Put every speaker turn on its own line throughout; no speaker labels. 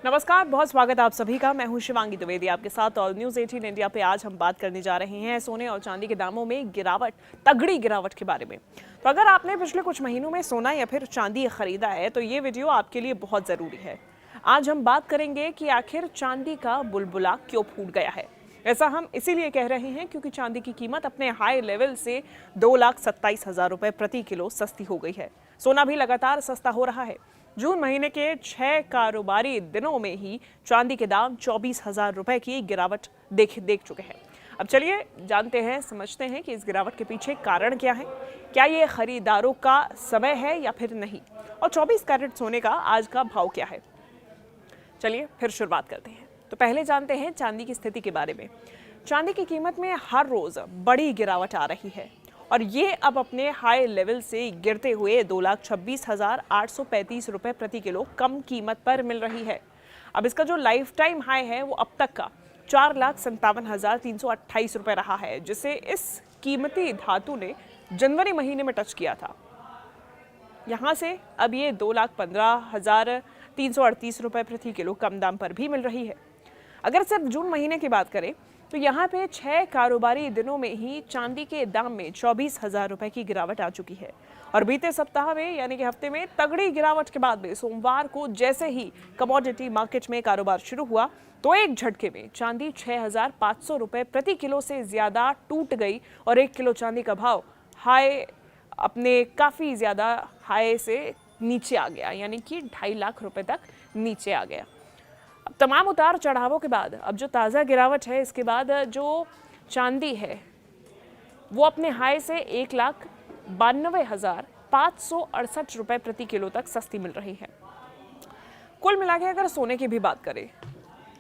नमस्कार, बहुत स्वागत है आप सभी का। मैं हूं शिवांगी द्विवेदी आपके साथ और न्यूज़ 18 इंडिया पे आज हम बात करने जा रहे हैं सोने और चांदी के दामों में गिरावट, तगड़ी गिरावट के बारे में। तो अगर आपने पिछले कुछ महीनों में सोना या फिर चांदी खरीदा है तो ये वीडियो आपके लिए बहुत ज़रूरी है। आज हम बात करेंगे कि आखिर चांदी का बुलबुला क्यों फूट गया है। ऐसा हम इसीलिए कह रहे हैं क्योंकि चांदी की कीमत अपने हाई लेवल से 2,27,000 रुपए प्रति किलो सस्ती हो गई है। सोना भी लगातार सस्ता हो रहा है। जून महीने के 6 कारोबारी दिनों में ही चांदी के दाम 24,000 रुपए की गिरावट देख चुके हैं। अब चलिए जानते हैं, समझते हैं कि इस गिरावट के पीछे कारण क्या है। क्या ये खरीदारों का समय है या फिर नहीं, और 24 कैरेट सोने का आज का भाव क्या है। चलिए फिर शुरुआत करते हैं। तो पहले जानते हैं चांदी की स्थिति के बारे में। चांदी की कीमत में हर रोज बड़ी गिरावट आ रही है और ये अब अपने हाई लेवल से गिरते हुए 2,26,835 रुपए प्रति किलो कम कीमत पर मिल रही है। अब इसका जो लाइफ टाइम हाई है वो अब तक का 4,57,328 रुपए रहा है, जिसे इस कीमती धातु ने जनवरी महीने में टच किया था। यहाँ से अब ये 2,15,338 रुपए प्रति किलो कम दाम पर भी मिल रही है। अगर सिर्फ जून महीने की बात करें तो यहाँ पे 6 कारोबारी दिनों में ही चांदी के दाम में 24,000 रुपए की गिरावट आ चुकी है। और बीते सप्ताह में यानी कि हफ्ते में तगड़ी गिरावट के बाद में सोमवार को जैसे ही कमोडिटी मार्केट में कारोबार शुरू हुआ तो एक झटके में चांदी 6,500 रुपए प्रति किलो से ज्यादा टूट गई और 1 किलो चांदी का भाव हाई अपने काफी ज्यादा हाई से नीचे आ गया, यानी कि 2.5 लाख रुपए तक नीचे आ गया। अब तमाम उतार चढ़ावों के बाद अब जो ताज़ा गिरावट है, इसके बाद जो चांदी है वो अपने हाई से 1,92,568 रुपए प्रति किलो तक सस्ती मिल रही है। कुल मिला के अगर सोने की भी बात करें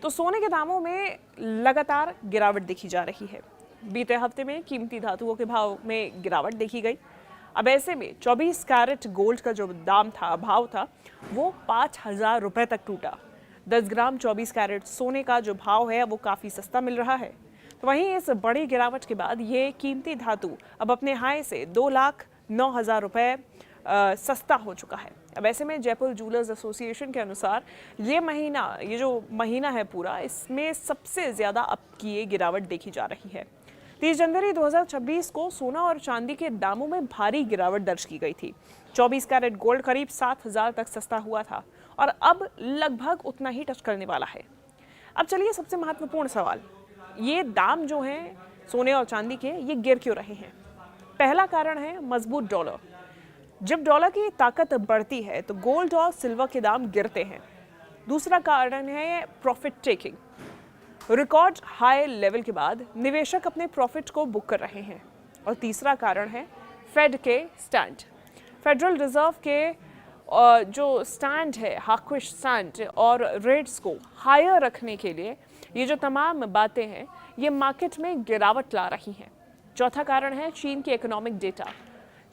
तो सोने के दामों में लगातार गिरावट देखी जा रही है। बीते हफ्ते में कीमती धातुओं के भाव में गिरावट देखी गई। अब ऐसे में 24 कैरेट गोल्ड का जो दाम था, भाव था, वो 5,000 रुपए तक टूटा। 10 ग्राम 24 कैरेट सोने का जो भाव है वो काफ़ी सस्ता मिल रहा है। तो वहीं इस बड़ी गिरावट के बाद ये कीमती धातु अब अपने हाई से 2,09,000 रुपए सस्ता हो चुका है। अब ऐसे में जयपुर जूलर्स एसोसिएशन के अनुसार ये जो महीना है पूरा, इसमें सबसे ज़्यादा अब की ये गिरावट देखी जा रही है। 30 जनवरी 2026 को सोना और चांदी के दामों में भारी गिरावट दर्ज की गई थी। 24 कैरेट गोल्ड करीब 7,000 तक सस्ता हुआ था और अब लगभग उतना ही टच करने वाला है। अब चलिए सबसे महत्वपूर्ण सवाल, ये दाम जो हैं सोने और चांदी के, ये गिर क्यों रहे हैं। पहला कारण है मजबूत डॉलर। जब डॉलर की ताकत बढ़ती है तो गोल्ड और सिल्वर के दाम गिरते हैं। दूसरा कारण है profit taking. Record high level के बाद निवेशक अपने प्रॉफिट को बुक कर रहे हैं। और तीसरा कारण है फेड के स्टैंड। फेडरल रिजर्व के जो स्टैंड है, हॉकिश स्टैंड, और रेट्स को हायर रखने के लिए ये जो तमाम बातें हैं ये मार्केट में गिरावट ला रही हैं। चौथा कारण है चीन की इकोनॉमिक डेटा।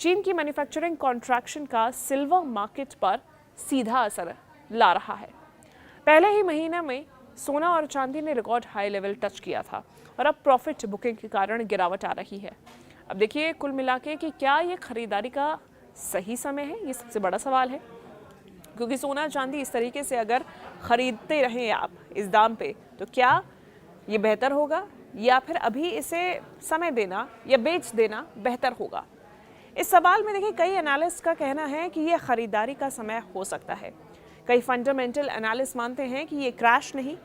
चीन की मैन्युफैक्चरिंग कॉन्ट्रैक्शन का सिल्वर मार्केट पर सीधा असर ला रहा है। पहले ही महीने में सोना और चांदी ने रिकॉर्ड हाई लेवल टच किया था और अब प्रॉफिट बुकिंग के कारण गिरावट आ रही है। अब देखिए कुल मिला के कि क्या ये खरीदारी का सही समय है, ये सबसे बड़ा सवाल है। क्योंकि सोना चांदी इस तरीके से अगर खरीदते रहें आप इस दाम पे, तो क्या ये बेहतर होगा या फिर अभी इसे समय देना या बेच देना बेहतर होगा। इस सवाल में देखिए कई एनालिस्ट का कहना है कि ये खरीदारी का समय हो सकता है। कई फंडामेंटल एनालिस्ट मानते हैं कि ये क्रैश नहीं,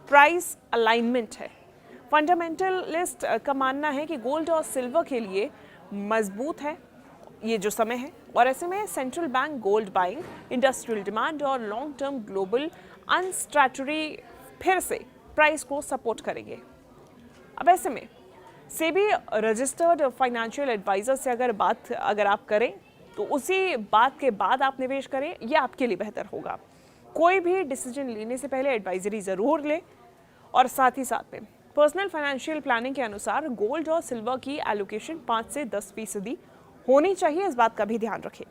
प्राइस अलाइनमेंट है। फंडामेंटलिस्ट का मानना है कि गोल्ड और सिल्वर के लिए मजबूत है ये जो समय है, और ऐसे में central bank gold buying, industrial demand और लॉन्ग टर्म ग्लोबल अनस्ट्रैटरी फिर से प्राइस को सपोर्ट करेंगे। अब ऐसे में सेबी रजिस्टर्ड फाइनेंशियल एडवाइजर से अगर आप करें तो उसी बात के बाद आप निवेश करें, ये आपके लिए बेहतर होगा। कोई भी डिसीजन लेने से पहले एडवाइजरी ज़रूर लें, और साथ ही साथ में पर्सनल फाइनेंशियल प्लानिंग के अनुसार गोल्ड और सिल्वर की एलोकेशन 5 से 10% होनी चाहिए, इस बात का भी ध्यान रखें।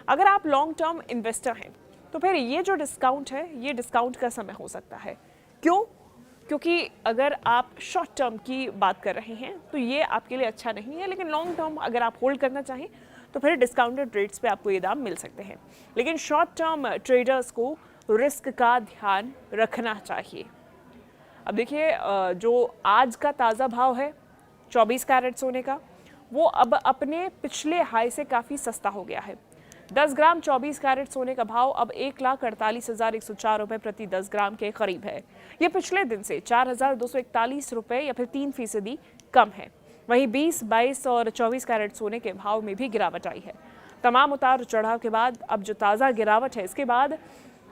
अगर आप लॉन्ग टर्म इन्वेस्टर हैं तो फिर ये जो डिस्काउंट है ये डिस्काउंट का समय हो सकता है। क्यों? क्योंकि अगर आप शॉर्ट टर्म की बात कर रहे हैं तो ये आपके लिए अच्छा नहीं है, लेकिन लॉन्ग टर्म अगर आप होल्ड करना चाहें तो फिर डिस्काउंटेड रेट्स पे आपको ये दाम मिल सकते हैं। लेकिन शॉर्ट टर्म ट्रेडर्स को रिस्क का ध्यान रखना चाहिए। अब देखिए जो आज का ताज़ा भाव है 24 कैरेट सोने का, वो अब अपने पिछले हाई से काफ़ी सस्ता हो गया है। 10 ग्राम 24 कैरेट सोने का भाव अब 1,48,104 रुपये प्रति 10 ग्राम के करीब है। ये पिछले दिन से 4,241 रुपये या फिर 3% कम है। वहीं 20, 22 और 24 कैरेट सोने के भाव में भी गिरावट आई है। तमाम उतार चढ़ाव के बाद अब जो ताज़ा गिरावट है, इसके बाद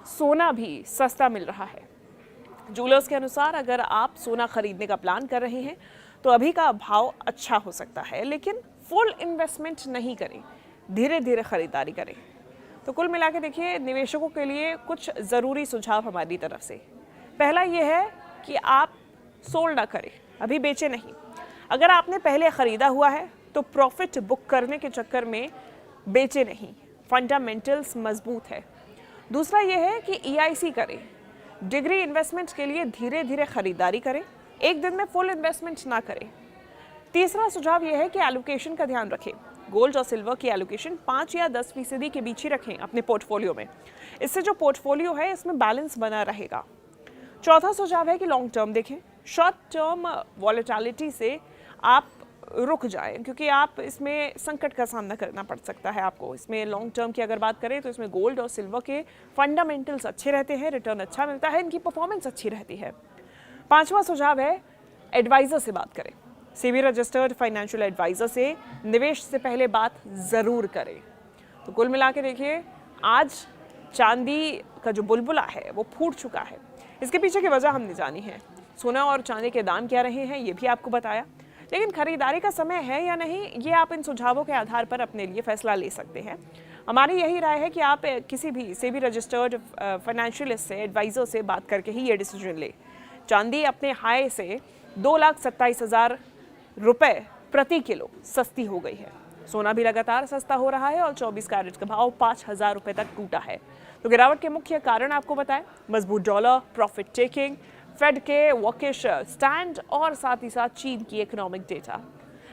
सोना भी सस्ता मिल रहा है। जूलर्स के अनुसार अगर आप सोना खरीदने का प्लान कर रहे हैं तो अभी का भाव अच्छा हो सकता है, लेकिन फुल इन्वेस्टमेंट नहीं करें, धीरे धीरे खरीदारी करें। तो कुल मिला के देखिए, निवेशकों के लिए कुछ ज़रूरी सुझाव हमारी तरफ से। पहला ये है कि आप सोल्ड ना करें, अभी बेचें नहीं। अगर आपने पहले ख़रीदा हुआ है तो प्रॉफिट बुक करने के चक्कर में बेचे नहीं, फंडामेंटल्स मजबूत है। दूसरा ये है कि EIC करें, डिग्री इन्वेस्टमेंट के लिए धीरे धीरे खरीदारी करें, एक दिन में फुल इन्वेस्टमेंट ना करें। तीसरा सुझाव यह है कि एलोकेशन का ध्यान रखें, गोल्ड और सिल्वर की एलोकेशन 5 या 10% के बीच ही रखें अपने पोर्टफोलियो में। इससे जो पोर्टफोलियो है इसमें बैलेंस बना रहेगा। चौथा सुझाव है कि लॉन्ग टर्म देखें, शॉर्ट टर्म वॉलेटिलिटी से आप रुक जाएं, क्योंकि आप इसमें संकट का सामना करना पड़ सकता है आपको। इसमें लॉन्ग टर्म की अगर बात करें तो इसमें गोल्ड और सिल्वर के फंडामेंटल्स अच्छे रहते हैं, रिटर्न अच्छा मिलता है, इनकी परफॉर्मेंस अच्छी रहती है। पांचवा सुझाव है एडवाइज़र से बात करें, सेबी रजिस्टर्ड फाइनेंशियल एडवाइज़र से निवेश से पहले बात ज़रूर करें। तो कुल मिला के देखिए, आज चांदी का जो बुलबुला है वो फूट चुका है। इसके पीछे की वजह हमने जानी है, सोना और चांदी के दाम क्या रहे हैं ये भी आपको बताया, लेकिन खरीदारी का समय है या नहीं ये आप इन सुझावों के आधार पर अपने लिए फैसला ले सकते हैं। हमारी यही राय है कि आप किसी भी सेबी रजिस्टर्ड फाइनेंशियलिस्ट से, एडवाइज़र से बात करके ही ये डिसीजन ले। चांदी अपने हाई से 2,27,000 रुपये प्रति किलो सस्ती हो गई है। सोना भी लगातार सस्ता हो रहा है और 24 कैरेट का भाव 5,000 रुपये तक टूटा है। तो गिरावट के मुख्य कारण आपको बताएं, मजबूत डॉलर, प्रॉफिट टेकिंग, फेड के वॉकिश स्टैंड और साथ ही साथ चीन की इकोनॉमिक डेटा।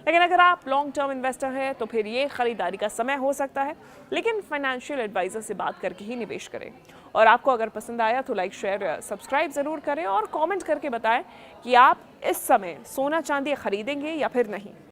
लेकिन अगर आप लॉन्ग टर्म इन्वेस्टर हैं तो फिर ये खरीदारी का समय हो सकता है, लेकिन फाइनेंशियल एडवाइजर से बात करके ही निवेश करें। और आपको अगर पसंद आया तो लाइक, शेयर, सब्सक्राइब ज़रूर करें और कमेंट करके बताएं कि आप इस समय सोना चांदी खरीदेंगे या फिर नहीं।